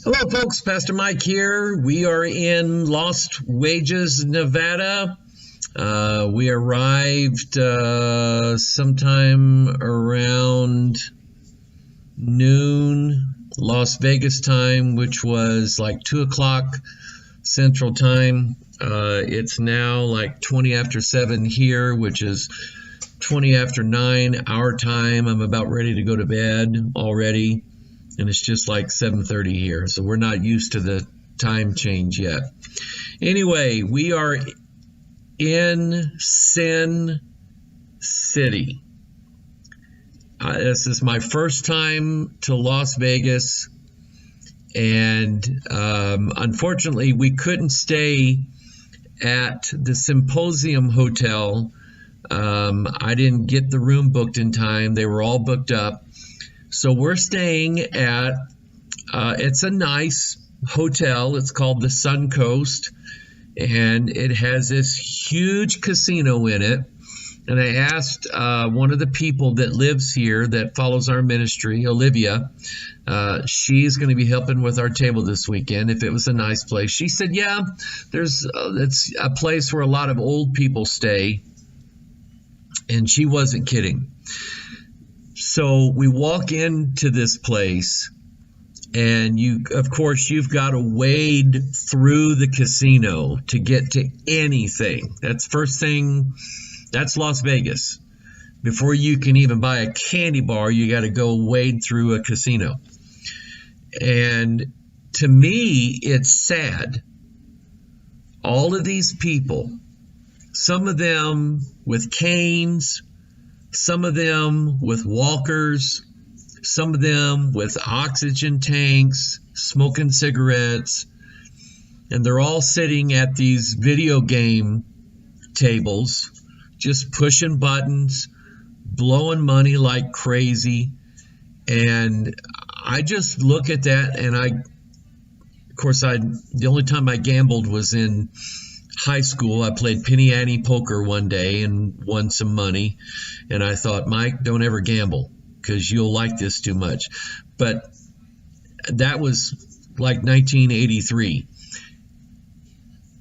Hello, folks. Pastor Mike here. We are in Lost Wages, Nevada. We arrived sometime around noon Las Vegas time, which was like 2 o'clock Central Time. It's now like 20 after 7 here, which is 20 after 9 our time. I'm about ready to go to bed already. And it's just like 7:30 here, so we're not used to the time change yet. Anyway, we are in Sin City. This is my first time to Las Vegas, and unfortunately, we couldn't stay at the Symposium Hotel. I didn't get the room booked in time. They were all booked up. So we're staying at, it's a nice hotel. It's called the Sun Coast, and it has this huge casino in it. And I asked one of the people that lives here that follows our ministry, Olivia, she's going to be helping with our table this weekend, if it was a nice place. She said, yeah, it's a place where a lot of old people stay. And she wasn't kidding. So we walk into this place, and of course, you've got to wade through the casino to get to anything. That's first thing. That's Las Vegas. Before you can even buy a candy bar, you got to go wade through a casino. And to me, it's sad. All of these people, some of them with canes, some of them with walkers, some of them with oxygen tanks, smoking cigarettes, and they're all sitting at these video game tables, just pushing buttons, blowing money like crazy. And I just look at that, and the only time I gambled was in high school. I played penny ante poker one day and won some money, and I thought, Mike, don't ever gamble because you'll like this too much. But that was like 1983,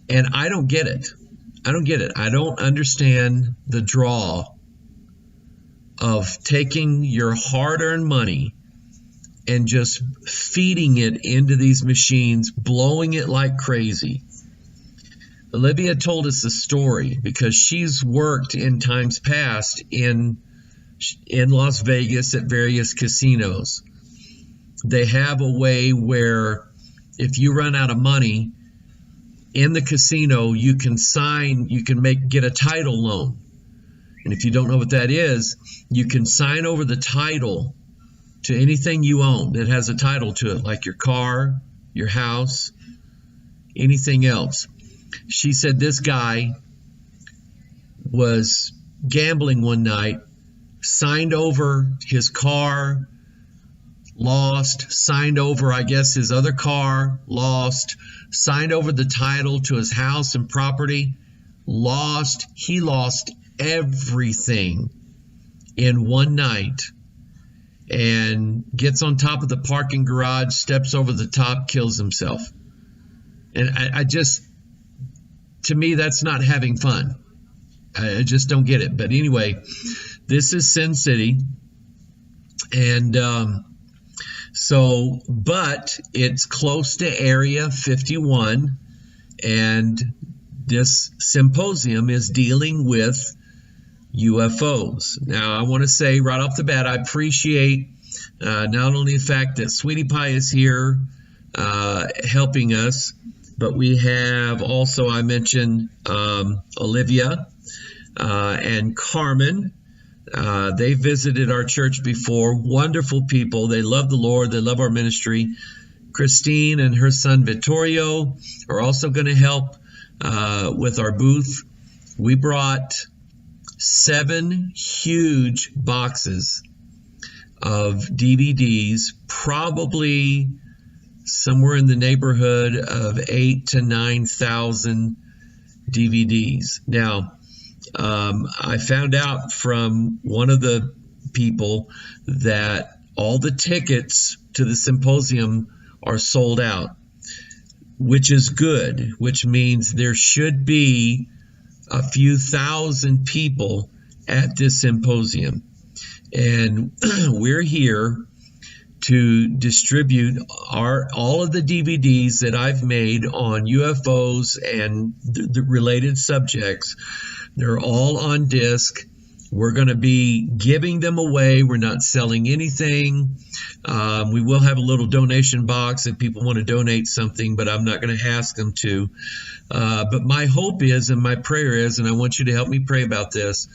and I don't get it. I don't understand the draw of taking your hard-earned money and just feeding it into these machines, blowing it like crazy. Olivia told us a story because she's worked in times past in Las Vegas at various casinos. They have a way where if you run out of money in the casino, you can get a title loan. And if you don't know what that is, you can sign over the title to anything you own that has a title to it, like your car, your house, anything else. She said this guy was gambling one night, signed over his car, lost, signed over, I guess, his other car, lost, signed over the title to his house and property, lost. He lost everything in one night and gets on top of the parking garage, steps over the top, kills himself. And to me, that's not having fun. I just don't get it. But anyway, this is Sin City. And but it's close to Area 51. And this symposium is dealing with UFOs. Now, I want to say right off the bat, I appreciate not only the fact that Sweetie Pie is here helping us, but we have also, I mentioned Olivia and Carmen. They visited our church before. Wonderful people. They love the Lord. They love our ministry. Christine and her son Vittorio are also going to help with our booth. We brought 7 huge boxes of DVDs, probably somewhere in the neighborhood of 8,000 to 9,000 DVDs. Now, I found out from one of the people that all the tickets to the symposium are sold out, which is good, which means there should be a few thousand people at this symposium. And we're here to distribute all of the DVDs that I've made on UFOs and the related subjects. They're all on disc. We're going to be giving them away. We're not selling anything. We will have a little donation box if people want to donate something, but I'm not going to ask them to. But my hope is, and my prayer is, and I want you to help me pray about this,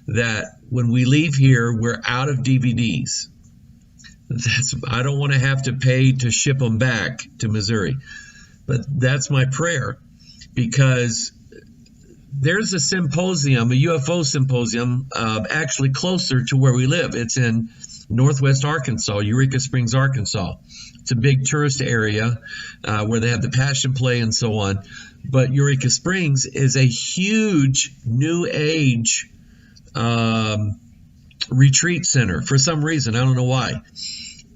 that when we leave here, we're out of DVDs. I don't want to have to pay to ship them back to Missouri. But that's my prayer, because there's a symposium, a UFO symposium, actually closer to where we live. It's in northwest Arkansas, Eureka Springs, Arkansas. It's a big tourist area where they have the Passion Play and so on. But Eureka Springs is a huge New Age retreat center for some reason. I don't know why.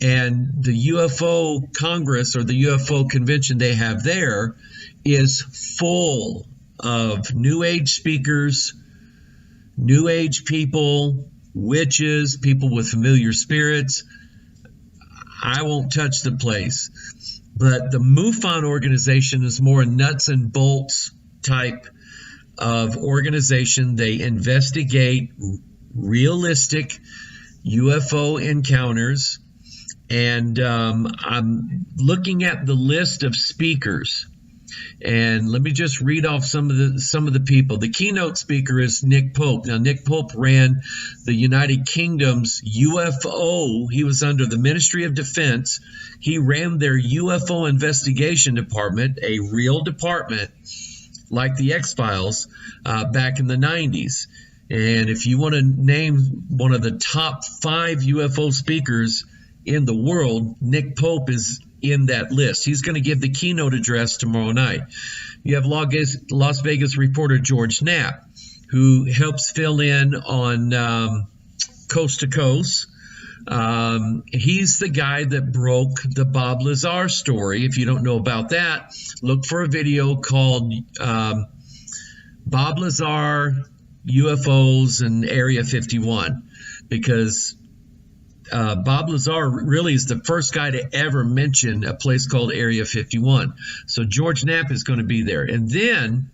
And the UFO Congress, or the UFO convention they have there, is full of New Age speakers, New Age people, witches, people with familiar spirits. I won't touch the place. But the MUFON organization is more nuts and bolts type of organization. They investigate realistic UFO encounters. And I'm looking at the list of speakers. And let me just read off some of the people. The keynote speaker is Nick Pope. Now, Nick Pope ran the United Kingdom's UFO. He was under the Ministry of Defense. He ran their UFO investigation department, a real department like the X-Files back in the 90s. And if you want to name one of the top 5 UFO speakers in the world, Nick Pope is in that list. He's going to give the keynote address tomorrow night. You have Las Vegas reporter George Knapp, who helps fill in on Coast to Coast. He's the guy that broke the Bob Lazar story. If you don't know about that, look for a video called Bob Lazar, UFOs, and Area 51, because Bob Lazar really is the first guy to ever mention a place called Area 51. So George Knapp is going to be there. And then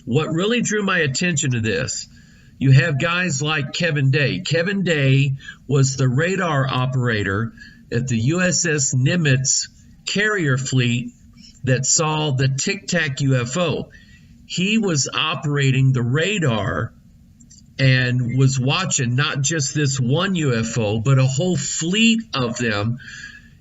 what really drew my attention to this, you have guys like Kevin Day. Kevin Day was the radar operator at the USS Nimitz carrier fleet that saw the Tic Tac UFO. He was operating the radar and was watching not just this one UFO, but a whole fleet of them.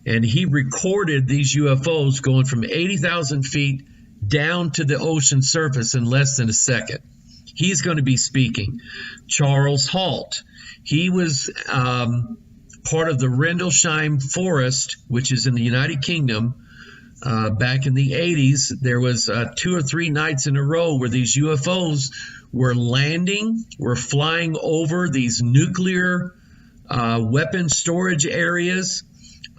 And he recorded these UFOs going from 80,000 feet down to the ocean surface in less than a second. He's going to be speaking. Charles Halt, he was part of the Rendlesham Forest, which is in the United Kingdom. Back in the 80s, there was 2 or 3 nights in a row where these UFOs were landing, were flying over these nuclear weapon storage areas.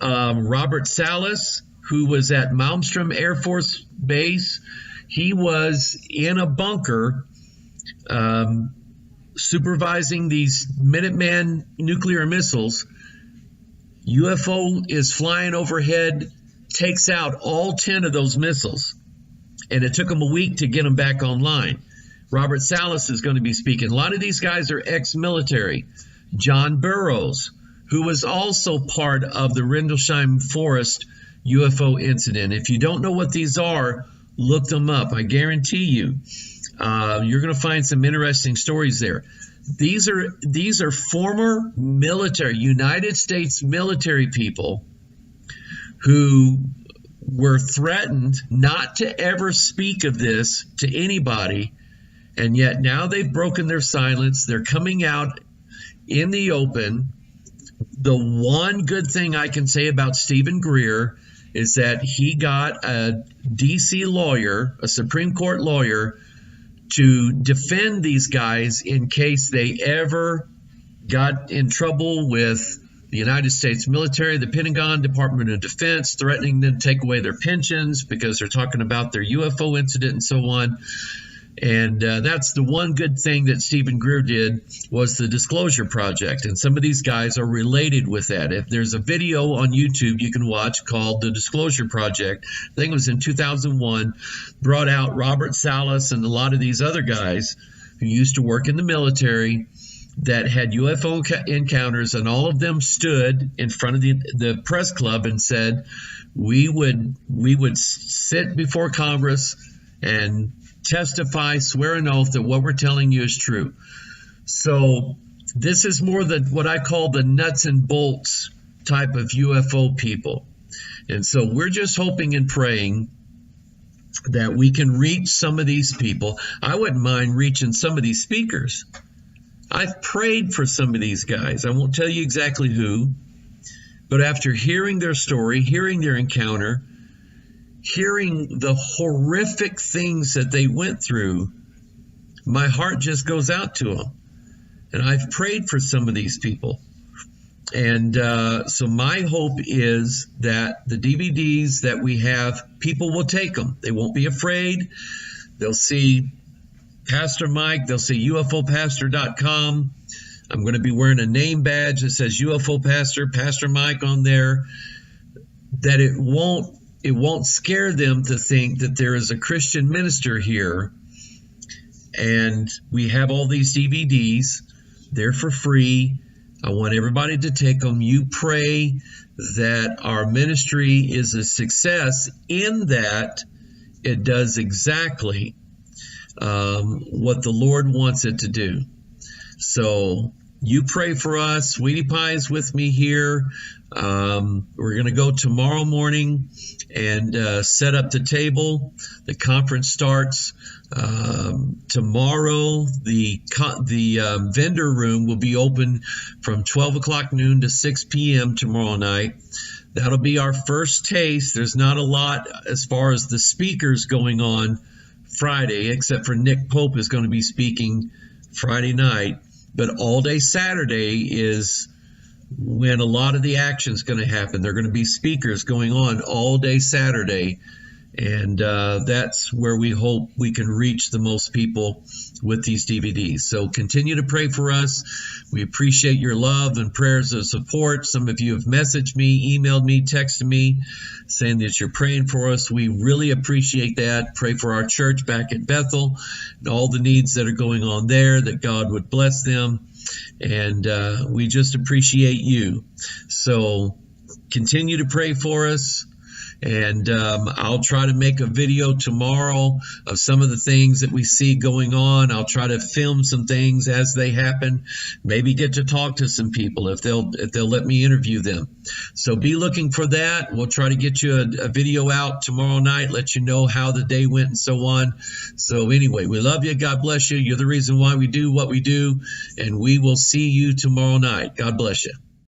Robert Salas, who was at Malmstrom Air Force Base, he was in a bunker supervising these Minuteman nuclear missiles. UFO is flying overhead, takes out all 10 of those missiles, and it took them a week to get them back online. Robert Salas is going to be speaking. A lot of these guys are ex-military. John Burroughs, who was also part of the Rendlesham Forest UFO incident. If you don't know what these are, look them up. I guarantee you, you're going to find some interesting stories there. These are former military, United States military people who were threatened not to ever speak of this to anybody, and yet now they've broken their silence. They're coming out in the open. The one good thing I can say about Stephen Greer is that he got a D.C. lawyer, a Supreme Court lawyer, to defend these guys in case they ever got in trouble with the United States military, the Pentagon, Department of Defense, threatening them to take away their pensions because they're talking about their UFO incident and so on. And that's the one good thing that Stephen Greer did, was the Disclosure Project. And some of these guys are related with that. If there's a video on YouTube you can watch called The Disclosure Project, I think it was in 2001, brought out Robert Salas and a lot of these other guys who used to work in the military that had UFO encounters, and all of them stood in front of the press club and said, we would sit before Congress and testify, swear an oath that what we're telling you is true. So this is more what I call the nuts and bolts type of UFO people. And so we're just hoping and praying that we can reach some of these people. I wouldn't mind reaching some of these speakers. I've prayed for some of these guys. I won't tell you exactly who, but after hearing their story, hearing their encounter, hearing the horrific things that they went through, my heart just goes out to them. And I've prayed for some of these people. And so my hope is that the DVDs that we have, people will take them. They won't be afraid. They'll see Pastor Mike. They'll see UFOpastor.com. I'm going to be wearing a name badge that says UFO Pastor, Pastor Mike on there. That it won't scare them to think that there is a Christian minister here. And we have all these DVDs. They're for free. I want everybody to take them. You pray that our ministry is a success, in that it does exactly what the Lord wants it to do. So you pray for us. Sweetie Pie is with me here. We're going to go tomorrow morning and set up the table. The conference starts tomorrow. The vendor room will be open from 12 o'clock noon to 6 p.m. tomorrow night. That'll be our first taste. There's not a lot as far as the speakers going on Friday, except for Nick Pope is going to be speaking Friday night. But all day Saturday is when a lot of the action is going to happen. There are going to be speakers going on all day Saturday. And that's where we hope we can reach the most people with these DVDs. So continue to pray for us. We appreciate your love and prayers of support. Some of you have messaged me, emailed me, texted me, saying that you're praying for us. We really appreciate that. Pray for our church back at Bethel and all the needs that are going on there, that God would bless them. And we just appreciate you. So continue to pray for us. And I'll try to make a video tomorrow of some of the things that we see going on. I'll try to film some things as they happen. Maybe get to talk to some people if they'll let me interview them. So be looking for that. We'll try to get you a video out tomorrow night, let you know how the day went and so on. So anyway, we love you. God bless you. You're the reason why we do what we do. And we will see you tomorrow night. God bless you.